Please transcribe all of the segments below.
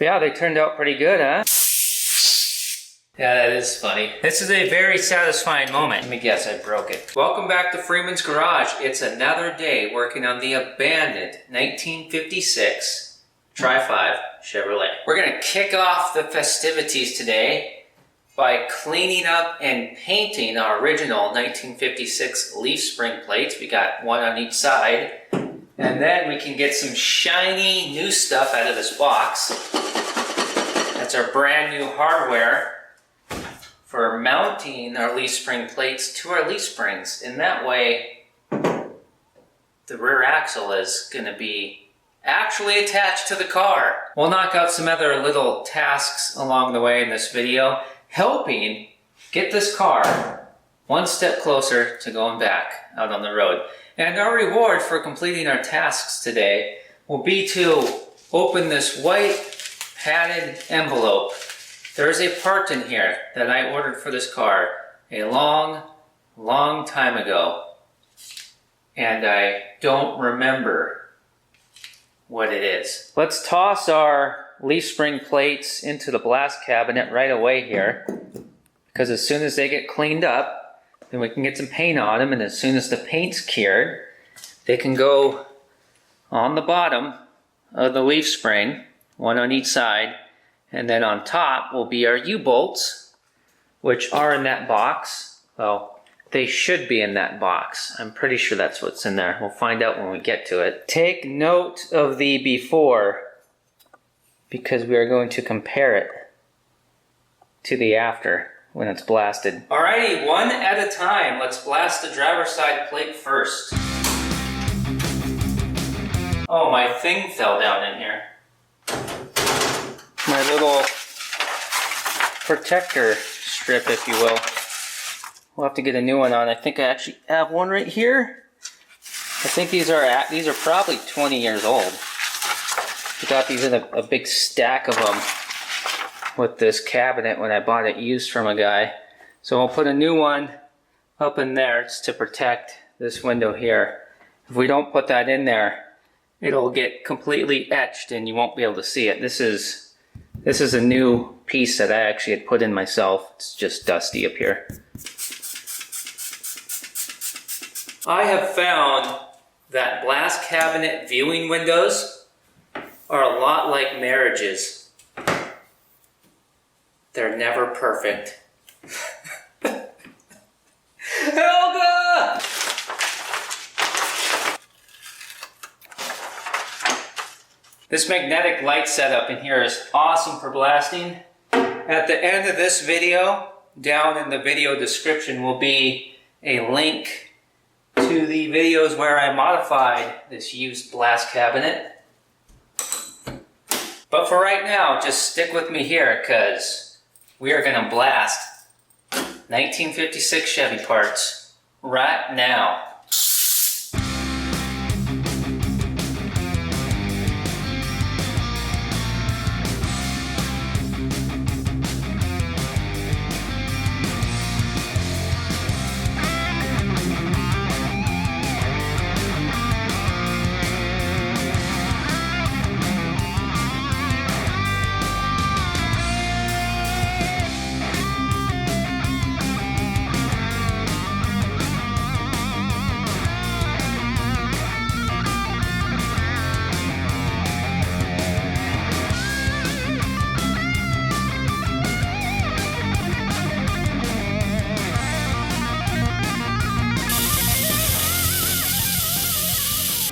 Yeah, they turned out pretty good, huh? Yeah, that is funny. This is a very satisfying moment. Let me guess, I broke it. Welcome back to Freeman's Garage. It's another day working on the abandoned 1956 Tri-5 Chevrolet. We're gonna kick off the festivities today by cleaning up and painting our original 1956 leaf spring plates. We got one on each side. And then we can get some shiny new stuff out of this box. That's our brand new hardware for mounting our leaf spring plates to our leaf springs. In that way, the rear axle is going to be actually attached to the car. We'll knock out some other little tasks along the way in this video, helping get this car one step closer to going back out on the road. And our reward for completing our tasks today will be to open this white padded envelope. There's a part in here that I ordered for this car a long, long time ago, and I don't remember what it is. Let's toss our leaf spring plates into the blast cabinet right away here, because as soon as they get cleaned up, then we can get some paint on them, and as soon as the paint's cured, they can go on the bottom of the leaf spring, one on each side, and then on top will be our U-bolts, which are in that box. Well, they should be in that box. I'm pretty sure that's what's in there. We'll find out when we get to it. Take note of the before, because we are going to compare it to the after when it's blasted. Alrighty, one at a time. Let's blast the driver's side plate first. Oh, my thing fell down in here. My little protector strip, if you will. We'll have to get a new one on. I think I actually have one right here. I think these are probably 20 years old. I got these in a big stack of them with this cabinet when I bought it used from a guy. So I'll put a new one up in there. It's to protect this window here. If we don't put that in there, it'll get completely etched and you won't be able to see it. This is a new piece that I actually had put in myself. It's just dusty up here. I have found that blast cabinet viewing windows are a lot like marriages. They're never perfect. Helga! This magnetic light setup in here is awesome for blasting. At the end of this video, down in the video description will be a link to the videos where I modified this used blast cabinet. But for right now, just stick with me here, because we are going to blast 1956 Chevy parts right now.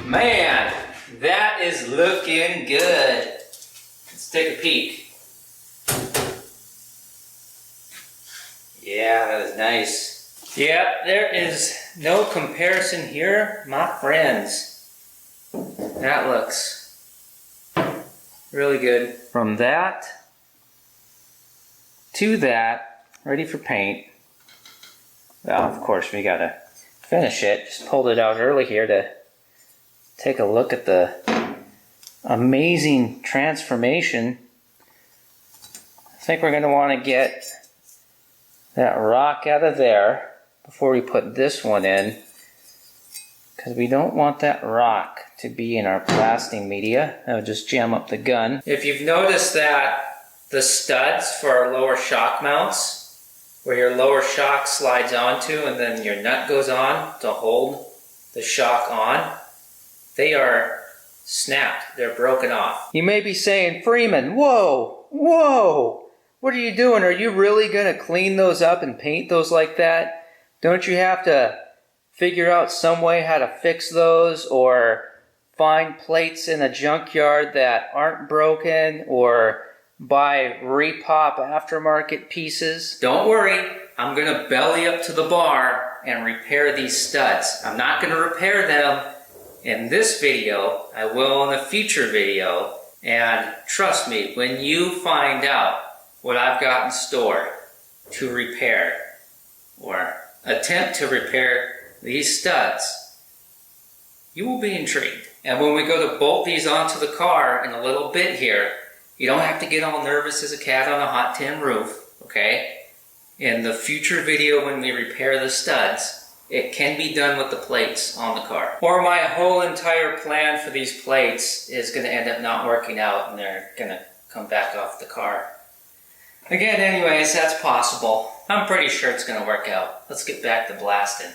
Man, that is looking good. Let's take a peek. Yeah, that is nice. Yeah, there is no comparison here, my friends. That looks really good. From that to that, ready for paint. Well, of course, we gotta finish it. Just pulled it out early here to take a look at the amazing transformation. I think we're going to want to get that rock out of there before we put this one in. because we don't want that rock to be in our blasting media. That would just jam up the gun. If you've noticed that the studs for our lower shock mounts, where your lower shock slides onto and then your nut goes on to hold the shock on, they are snapped. They're broken off. You may be saying, Freeman, whoa, whoa, what are you doing? Are you really going to clean those up and paint those like that? Don't you have to figure out some way how to fix those, or find plates in a junkyard that aren't broken, or buy repop aftermarket pieces? Don't worry, I'm going to belly up to the bar and repair these studs. I'm not going to repair them in this video. I will in a future video. And trust me, when you find out what I've got in store to repair or attempt to repair these studs, you will be intrigued. And when we go to bolt these onto the car in a little bit here, you don't have to get all nervous as a cat on a hot tin roof, okay? In the future video when we repair the studs, it can be done with the plates on the car. Or my whole entire plan for these plates is going to end up not working out and they're going to come back off the car. Again, anyways, that's possible. I'm pretty sure it's going to work out. Let's get back to blasting.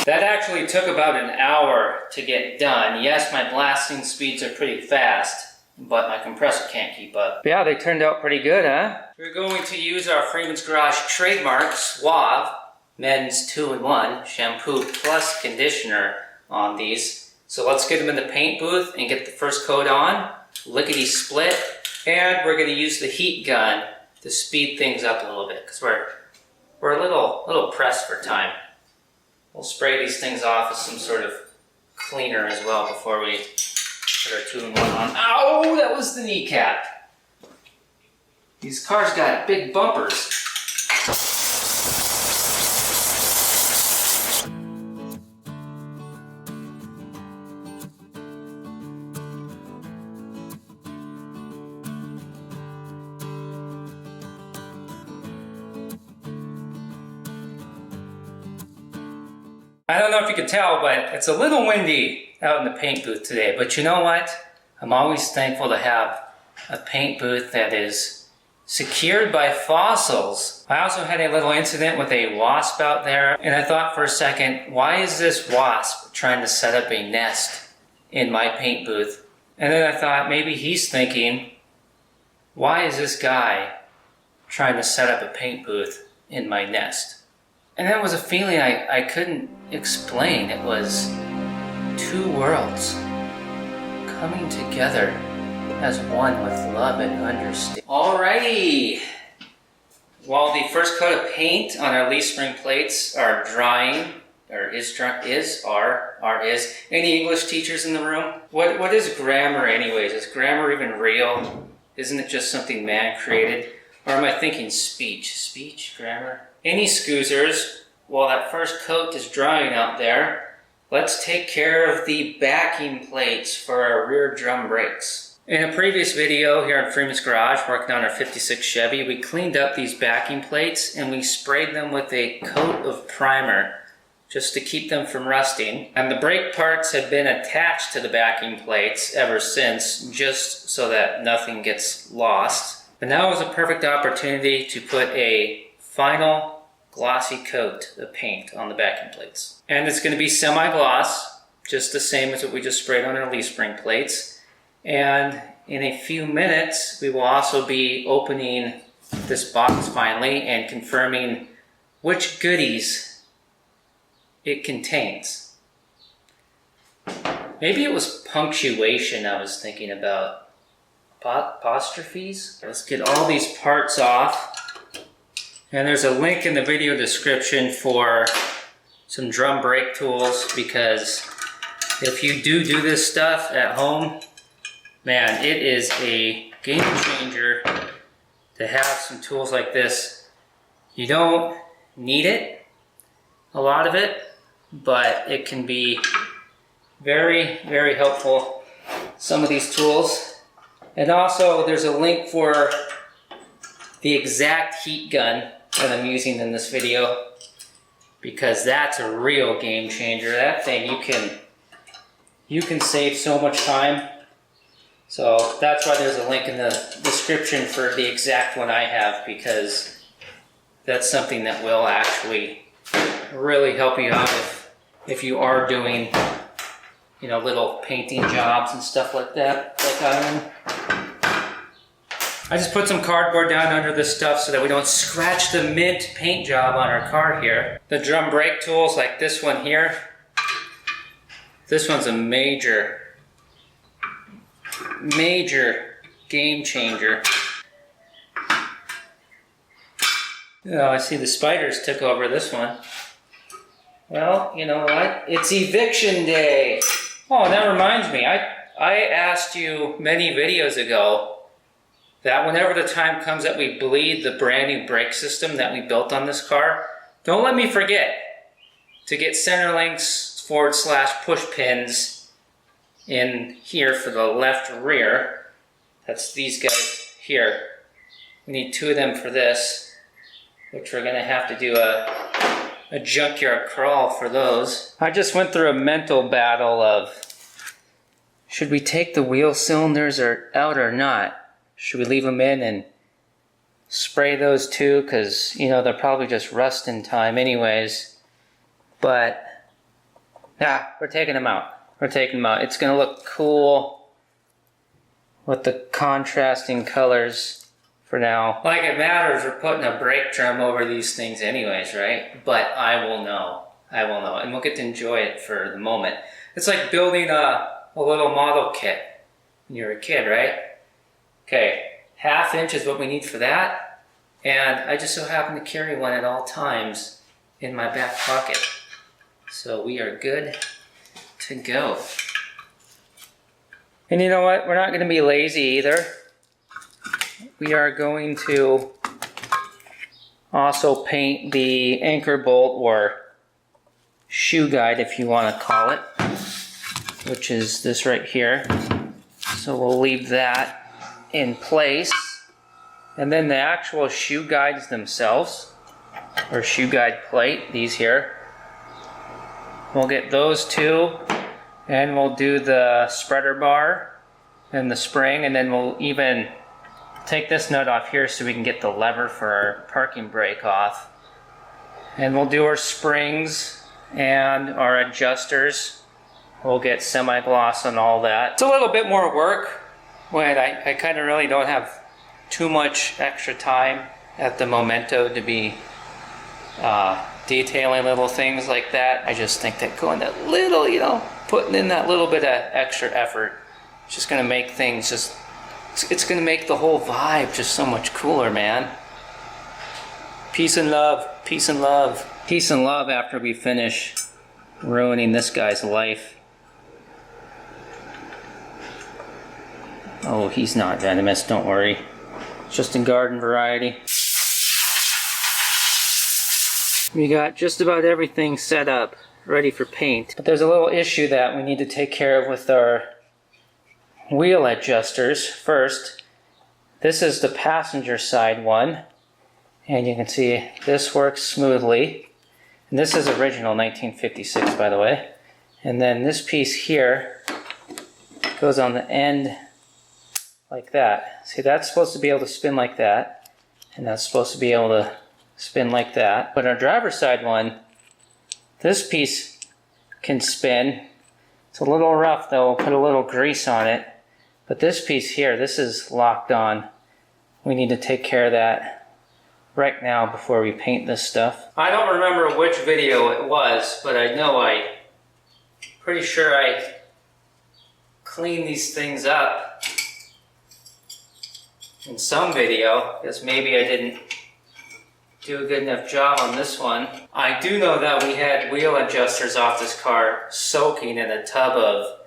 That actually took about an hour to get done. Yes, my blasting speeds are pretty fast, but my compressor can't keep up. Yeah, they turned out pretty good, huh? We're going to use our Freeman's Garage trademark Suave Men's 2-in-1 shampoo plus conditioner on these. So let's get them in the paint booth and get the first coat on, lickety split, and we're going to use the heat gun to speed things up a little bit because we're a little pressed for time. We'll spray these things off with some sort of cleaner as well before we put our 2-in-1 on. Ow! That was the kneecap. These cars got big bumpers. I don't know if you can tell, but it's a little windy out in the paint booth today. But you know what? I'm always thankful to have a paint booth that is secured by fossils. I also had a little incident with a wasp out there, and I thought for a second, why is this wasp trying to set up a nest in my paint booth? And then I thought, maybe he's thinking, why is this guy trying to set up a paint booth in my nest? And that was a feeling I couldn't explain. It was two worlds coming together as one with love and understanding. Alrighty, While the first coat of paint on our leaf spring plates are drying, or is. Any English teachers in the room? What is grammar anyways? Is grammar even real? Isn't it just something man created? Or am I thinking speech? Speech? Grammar? Any scoozers, while that first coat is drying out there, let's take care of the backing plates for our rear drum brakes. In a previous video here in Freeman's garage, working on our 56 Chevy, we cleaned up these backing plates and we sprayed them with a coat of primer just to keep them from rusting. And the brake parts have been attached to the backing plates ever since, just so that nothing gets lost. But now is a perfect opportunity to put a final glossy coat of paint on the backing plates. And it's going to be semi-gloss, just the same as what we just sprayed on our leaf spring plates. And in a few minutes, we will also be opening this box finally and confirming which goodies it contains. Maybe it was punctuation I was thinking about. Apostrophes? Let's get all these parts off. And there's a link in the video description for some drum brake tools, because if you do this stuff at home, man, it is a game changer to have some tools like this. You don't need it, a lot of it, but it can be very, very helpful, some of these tools. And also there's a link for the exact heat gun that I'm using in this video, because that's a real game changer. That thing, you can save so much time. So that's why there's a link in the description for the exact one I have, because that's something that will actually really help you out if you are doing, you know, little painting jobs and stuff like that, like I am. I just put some cardboard down under this stuff so that we don't scratch the mint paint job on our car here. The drum brake tools like this one here, this one's a major game changer. Oh, I see the spiders took over this one. Well, you know what? It's eviction day. Oh, that reminds me. I asked you many videos ago that whenever the time comes that we bleed the brand new brake system that we built on this car, don't let me forget to get center links / push pins in here for the left rear. That's these guys here. We need 2 of them for this, which we're gonna have to do a junkyard crawl for those. I just went through a mental battle of, should we take the wheel cylinders out or not? Should we leave them in and spray those too? Because, you know, they'll probably just rust in time anyways. But, yeah, we're taking them out. We're taking them out. It's going to look cool with the contrasting colors for now. Like it matters, we're putting a brake drum over these things anyways, right? But I will know. I will know. And we'll get to enjoy it for the moment. It's like building a little model kit when you're a kid, right? Okay, 1/2 inch is what we need for that. And I just so happen to carry one at all times in my back pocket. So we are good to go. And you know what? We're not going to be lazy either. We are going to also paint the anchor bolt, or shoe guide if you want to call it, which is this right here. So we'll leave that in place. And then the actual shoe guides themselves, or shoe guide plate, these here, we'll get those 2, and we'll do the spreader bar and the spring, and then we'll even take this nut off here so we can get the lever for our parking brake off. And we'll do our springs and our adjusters. We'll get semi-gloss on all that. It's a little bit more work when I kind of really don't have too much extra time at the momento to be detailing little things like that. I just think that going that little, you know, putting in that little bit of extra effort, it's just going to make things just, it's going to make the whole vibe just so much cooler, man. Peace and love, peace and love. Peace and love after we finish ruining this guy's life. Oh, he's not venomous, don't worry. Just in garden variety. We got just about everything set up, ready for paint. But there's a little issue that we need to take care of with our wheel adjusters. First, this is the passenger side one. And you can see this works smoothly. And this is original 1956, by the way. And then this piece here goes on the end like that. See, that's supposed to be able to spin like that. And that's supposed to be able to spin like that. But our driver's side one, this piece can spin. It's a little rough though, we'll put a little grease on it. But this piece here, this is locked on. We need to take care of that right now before we paint this stuff. I don't remember which video it was, but I know pretty sure I cleaned these things up in some video, because maybe I didn't do a good enough job on this one. I do know that we had wheel adjusters off this car soaking in a tub of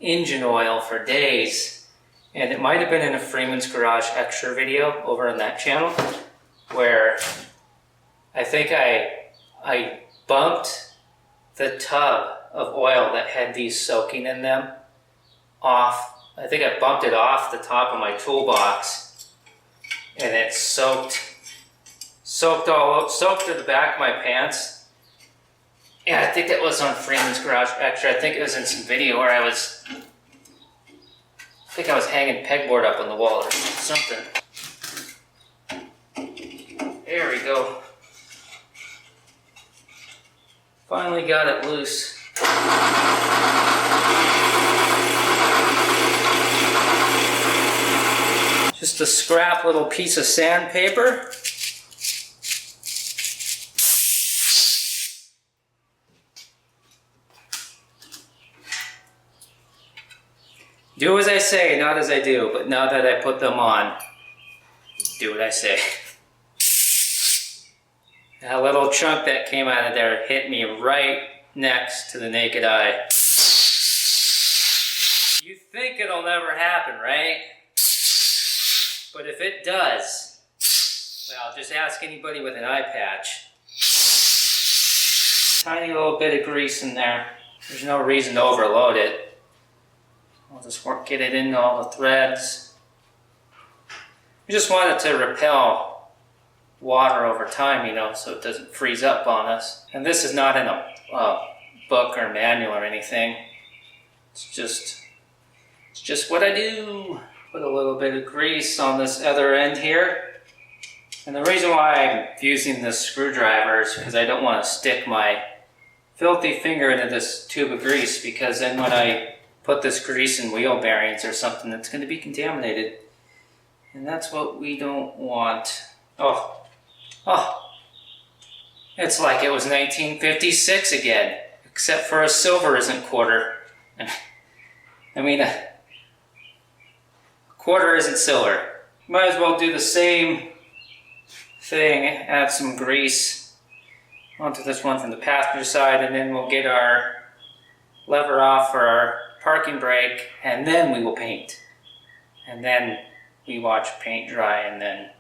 engine oil for days. And it might have been in a Freeman's Garage Extra video over on that channel, where I think I bumped the tub of oil that had these soaking in them off. I think I bumped it off the top of my toolbox, and it soaked to the back of my pants. Yeah, I think that was on Freeman's Garage Extra. I think it was in some video where I was hanging pegboard up on the wall or something. There we go. Finally got it loose. Just a scrap little piece of sandpaper. Do as I say, not as I do, but now that I put them on, do what I say. That little chunk that came out of there hit me right next to the naked eye. You think it'll never happen, right? But if it does, well, just ask anybody with an eye patch. Tiny little bit of grease in there. There's no reason to overload it. I'll just get it into all the threads. We just want it to repel water over time, you know, so it doesn't freeze up on us. And this is not in a book or manual or anything. It's just what I do. Put a little bit of grease on this other end here. And the reason why I'm using this screwdriver is because I don't want to stick my filthy finger into this tube of grease, because then when I put this grease in wheel bearings or something, that's going to be contaminated. And that's what we don't want. Oh, it's like it was 1956 again, except for a silver isn't quarter. I mean, a quarter isn't silver. Might as well do the same thing, add some grease onto this one from the passenger side, and then we'll get our lever off for our parking brake, and then we will paint. And then we watch paint dry, and then...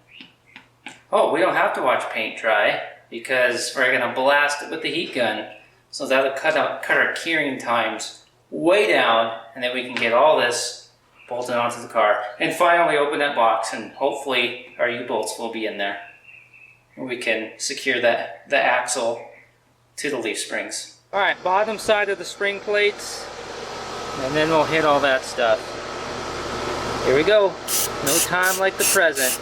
Oh, we don't have to watch paint dry, because we're going to blast it with the heat gun. So that'll cut our curing times way down, and then we can get all this bolted onto the car. And finally open that box, and hopefully our U-bolts will be in there. And we can secure the axle to the leaf springs. Alright, bottom side of the spring plates. And then we'll hit all that stuff. Here we go. No time like the present.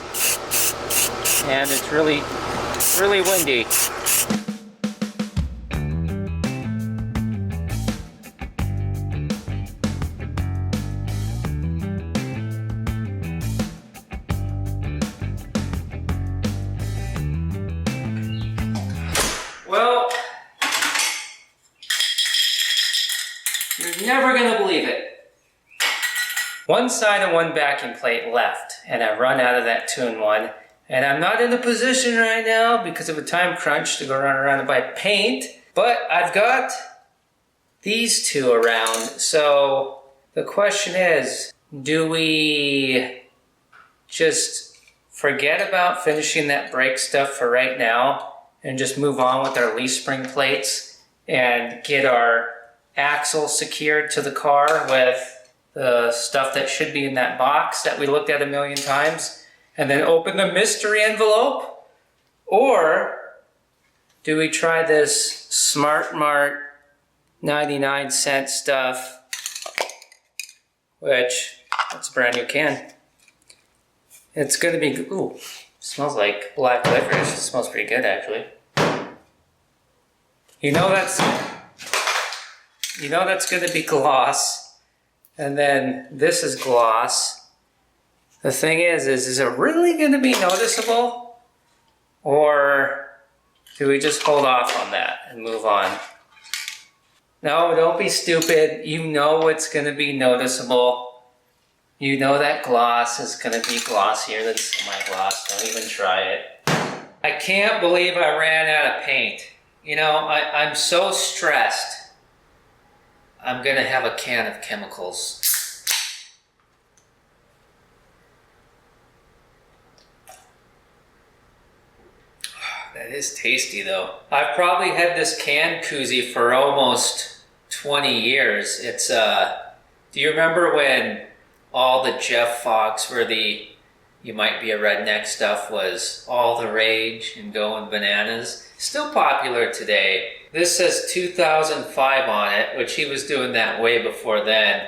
And it's really windy. Well, you're never gonna believe it. One side and one backing plate left, and I run out of that 2-in-1, And I'm not in a position right now because of a time crunch to go run around and buy paint. But I've got these two around. So the question is, do we just forget about finishing that brake stuff for right now and just move on with our leaf spring plates and get our axle secured to the car with the stuff that should be in that box that we looked at a million times, and then open the mystery envelope? Or do we try this Smart Mart 99-cent stuff, which, it's a brand new can. It's gonna be, ooh, smells like black licorice. It smells pretty good, actually. You know that's gonna be gloss, and then this is gloss. The thing is it really gonna be noticeable, or do we just hold off on that and move on? No, don't be stupid. You know it's gonna be noticeable. You know that gloss is gonna be glossier than semi-gloss. Don't even try it. I can't believe I ran out of paint. You know, I'm so stressed. I'm gonna have a can of chemicals. That is tasty though. I've probably had this can koozie for almost 20 years. It's, do you remember when all the Jeff Fox worthy You Might Be a Redneck stuff was all the rage and going bananas? Still popular today. This says 2005 on it, which he was doing that way before then.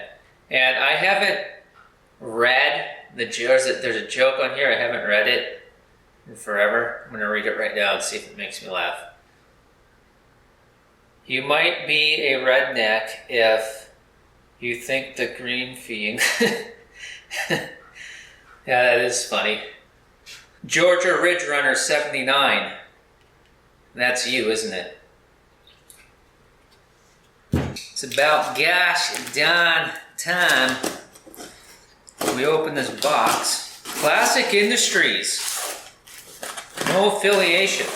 And I haven't read there's a joke on here, I haven't read it in forever. I'm gonna read it right now and see if it makes me laugh. You might be a redneck if you think the green fiend. Yeah, that is funny. Georgia Ridge Runner 79. That's you, isn't it? It's about gosh darn time we open this box. Classic Industries. No affiliation.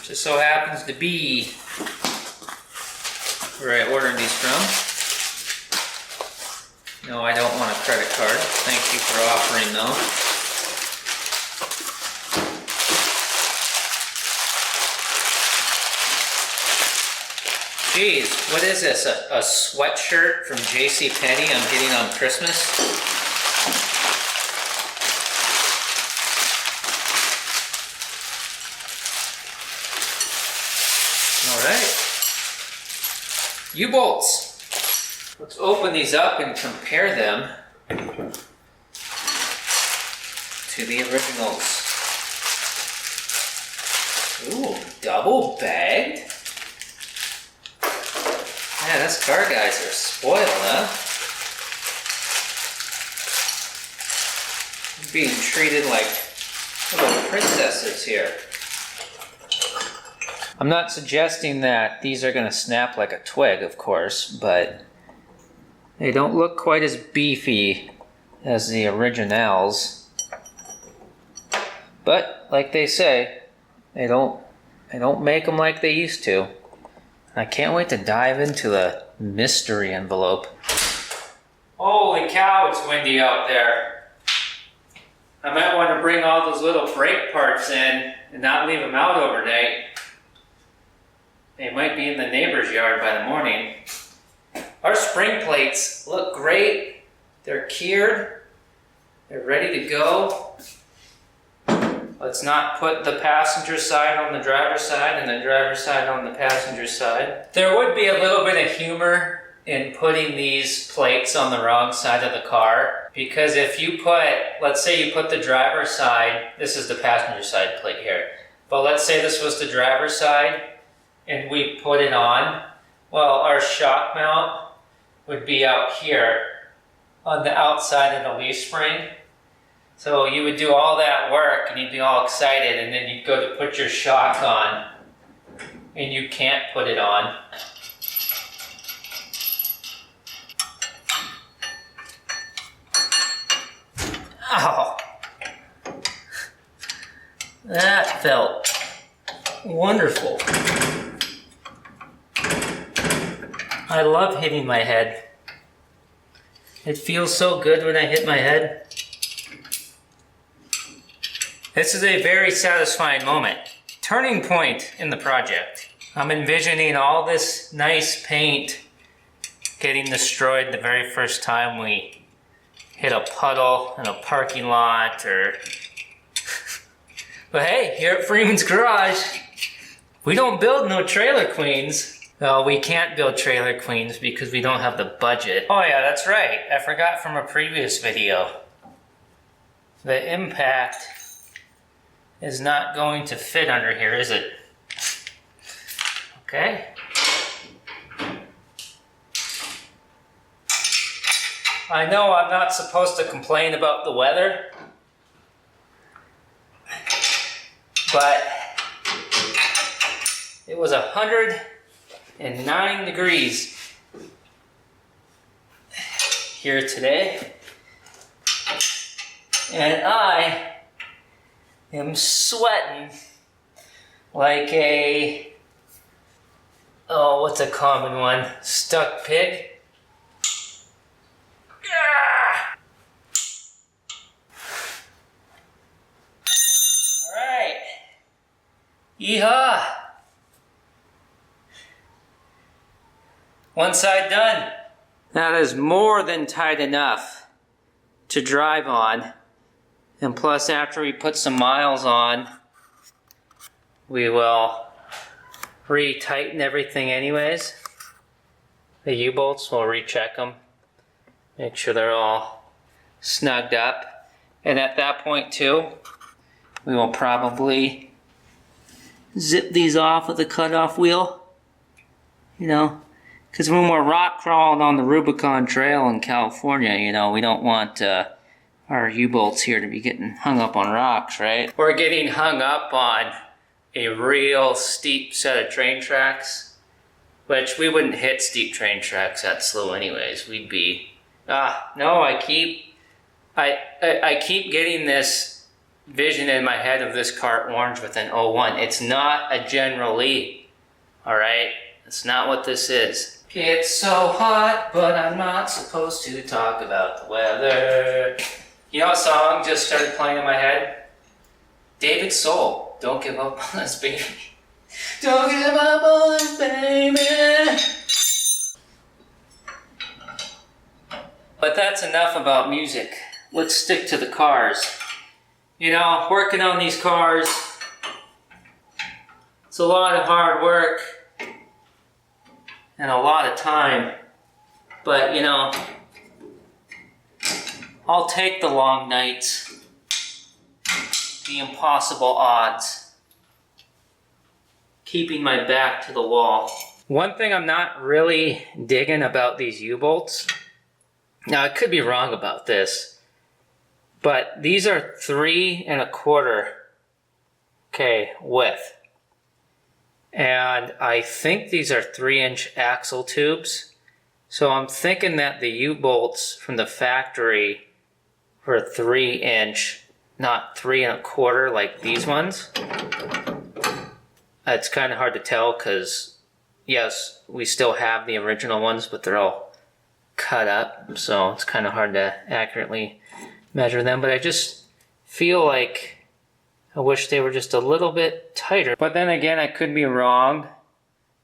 Just so happens to be where I ordered these from. No, I don't want a credit card. Thank you for offering though. Jeez, what is this? A sweatshirt from JCPenney I'm getting on Christmas? Alright. U-bolts. Let's open these up and compare them to the originals. Ooh, double bagged? Man, those car guys are spoiled, huh? Being treated like little princesses here. I'm not suggesting that these are going to snap like a twig, of course, but they don't look quite as beefy as the originals. But like they say, they don't make them like they used to. I can't wait to dive into the mystery envelope. Holy cow, it's windy out there. I might want to bring all those little brake parts in and not leave them out overnight. They might be in the neighbor's yard by the morning. Our spring plates look great. They're cured. They're ready to go. Let's not put the passenger side on the driver's side and the driver's side on the passenger side. There would be a little bit of humor in putting these plates on the wrong side of the car, because if you put, let's say you put the driver's side, this is the passenger side plate here, but let's say this was the driver's side and we put it on, well, our shock mount would be out here on the outside of the leaf spring. So you would do all that work and you'd be all excited, and then you'd go to put your shock on and you can't put it on. Ow! That felt wonderful. I love hitting my head. It feels so good when I hit my head. This is a very satisfying moment. Turning point in the project. I'm envisioning all this nice paint getting destroyed the very first time we hit a puddle in a parking lot or... But hey, here at Freeman's Garage, we don't build no trailer queens. Well, we can't build trailer queens because we don't have the budget. Oh yeah, that's right. I forgot from a previous video. The impact is not going to fit under here, is it? Okay. I know I'm not supposed to complain about the weather, but it was 109 degrees here today, and I am sweating like a, oh, what's a common one? Stuck pig? Alright. Yeehaw! One side done. That is more than tight enough to drive on. And plus, after we put some miles on, we will re-tighten everything anyways. The U-bolts, we'll recheck them. Make sure they're all snugged up. And at that point too, we will probably zip these off with a cutoff wheel. You know, because when we're rock crawling on the Rubicon Trail in California, you know, we don't want our U-bolts here to be getting hung up on rocks, right? Or getting hung up on a real steep set of train tracks, which we wouldn't hit steep train tracks that slow anyways. We'd be, no, I keep getting this vision in my head of this car orange with an 01. It's not a General Lee, all right? That's not what this is. It's so hot, but I'm not supposed to talk about the weather. You know what song just started playing in my head? David Soul, Don't Give Up on Us, Baby. Don't give up on us, baby. But that's enough about music. Let's stick to the cars. You know, working on these cars, it's a lot of hard work and a lot of time. But, you know, I'll take the long nights, the impossible odds, keeping my back to the wall. One thing I'm not really digging about these U-bolts, now I could be wrong about this, but these are 3 1/4, okay, width. And I think these are 3-inch axle tubes. So I'm thinking that the U-bolts from the factory were 3-inch, not 3 1/4 like these ones. It's kind of hard to tell because, yes, we still have the original ones, but they're all cut up. So it's kind of hard to accurately measure them. But I just feel like I wish they were just a little bit tighter. But then again, I could be wrong,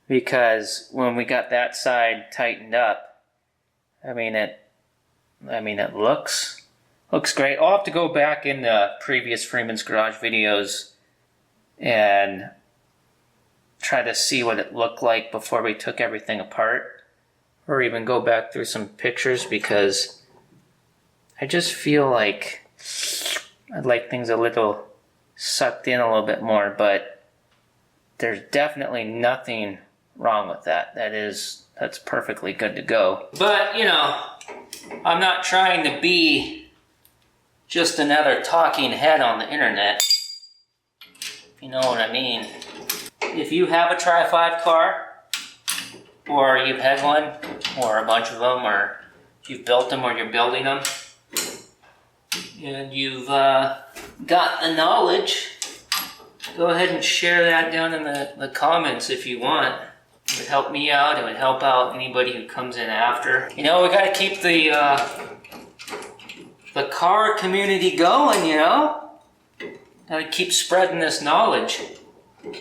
because when we got that side tightened up, I mean it looks great. I'll have to go back in the previous Freeman's Garage videos and try to see what it looked like before we took everything apart, or even go back through some pictures, because I just feel like I'd like things a little sucked in a little bit more. But there's definitely nothing wrong with that. That's perfectly good to go. But, you know, I'm not trying to be just another talking head on the internet. You know what I mean? If you have a Tri-5 car, or you've had one, or a bunch of them, or you've built them, or you're building them, and you've got the knowledge go ahead and share that down in the comments if you want. It would help me out. It would help out anybody who comes in after. You know, we got to keep the car community going, you know? Got to keep spreading this knowledge. I'm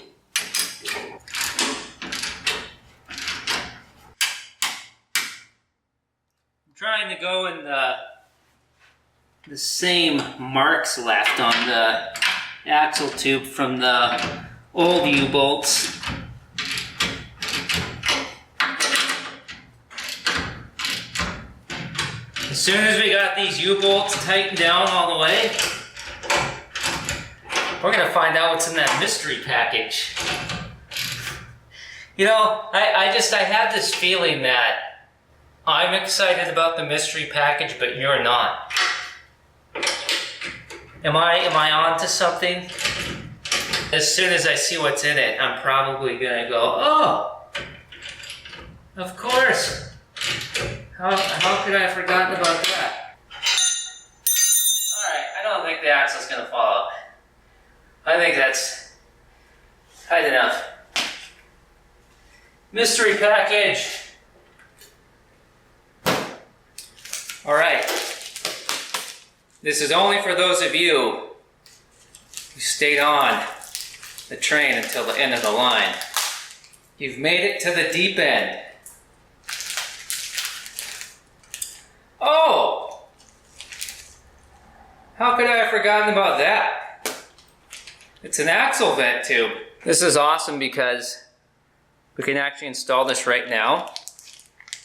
trying to go in the same marks left on the axle tube from the old U-bolts. As soon as we got these U-bolts tightened down all the way, we're gonna find out what's in that mystery package. You know, I have this feeling that I'm excited about the mystery package, but you're not. Am I on to something? As soon as I see what's in it, I'm probably gonna go, oh, of course. How could I have forgotten about that? Alright, I don't think the axle's gonna fall out. I think that's tight enough. Mystery package. Alright. This is only for those of you who stayed on the train until the end of the line. You've made it to the deep end. Oh! How could I have forgotten about that? It's an axle vent tube. This is awesome because we can actually install this right now.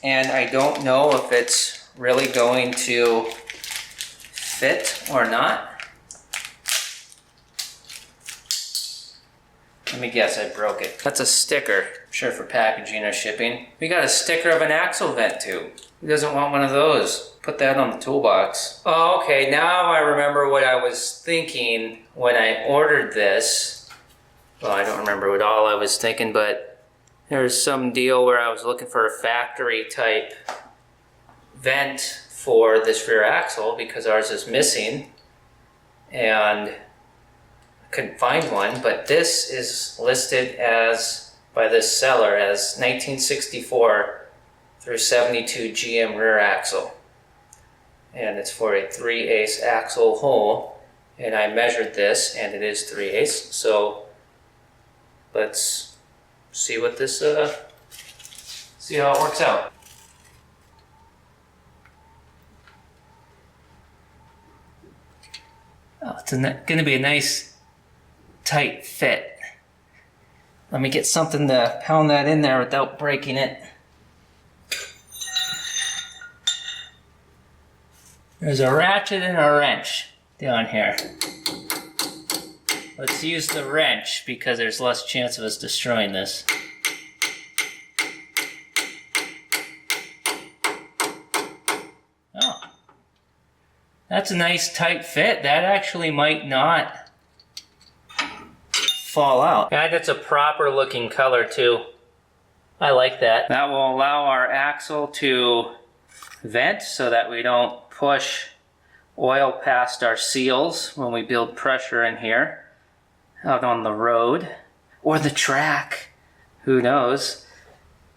And I don't know if it's really going to fit or not. Let me guess, I broke it. That's a sticker. I'm sure for packaging or shipping. We got a sticker of an axle vent tube. Who doesn't want one of those? Put that on the toolbox. Oh, okay, now I remember what I was thinking when I ordered this. Well, I don't remember what all I was thinking, but there was some deal where I was looking for a factory type vent for this rear axle because ours is missing. And I couldn't find one, but this is listed as, by this seller, as 1964 through 72 GM rear axle. And it's for a 3/8 axle hole. And I measured this and it is 3/8. So let's see what this, see how it works out. Oh, it's gonna be a nice tight fit. Let me get something to pound that in there without breaking it. There's a ratchet and a wrench down here. Let's use the wrench because there's less chance of us destroying this. Oh, that's a nice tight fit. That actually might not fall out. And it's a proper looking color too. I like that. That will allow our axle to vent so that we don't push oil past our seals when we build pressure in here out on the road or the track, who knows.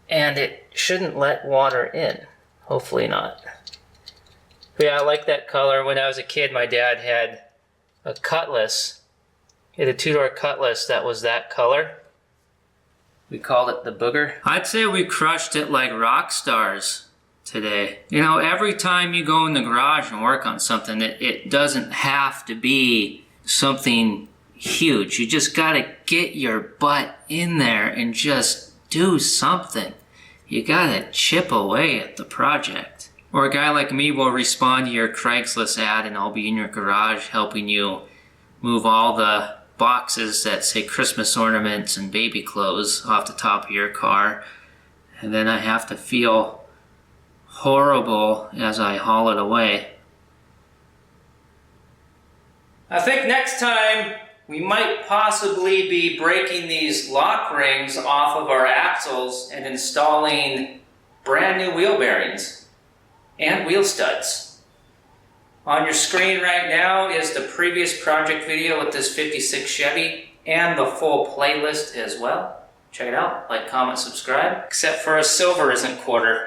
And it shouldn't let water in, hopefully not. But yeah, I like that color. When I was a kid, my dad had a Cutlass. He had a two-door Cutlass that was that color. We called it the Booger. I'd say we crushed it like rock stars today. You know, every time you go in the garage and work on something, it doesn't have to be something huge. You just gotta get your butt in there and just do something. You gotta chip away at the project. Or a guy like me will respond to your Craigslist ad and I'll be in your garage helping you move all the boxes that say Christmas ornaments and baby clothes off the top of your car. And then I have to feel horrible as I haul it away. I think next time we might possibly be breaking these lock rings off of our axles and installing brand new wheel bearings and wheel studs. On your screen right now is the previous project video with this 56 Chevy. and the full playlist as well. Check it out. Like, comment, subscribe. Except for a silver isn't quarter.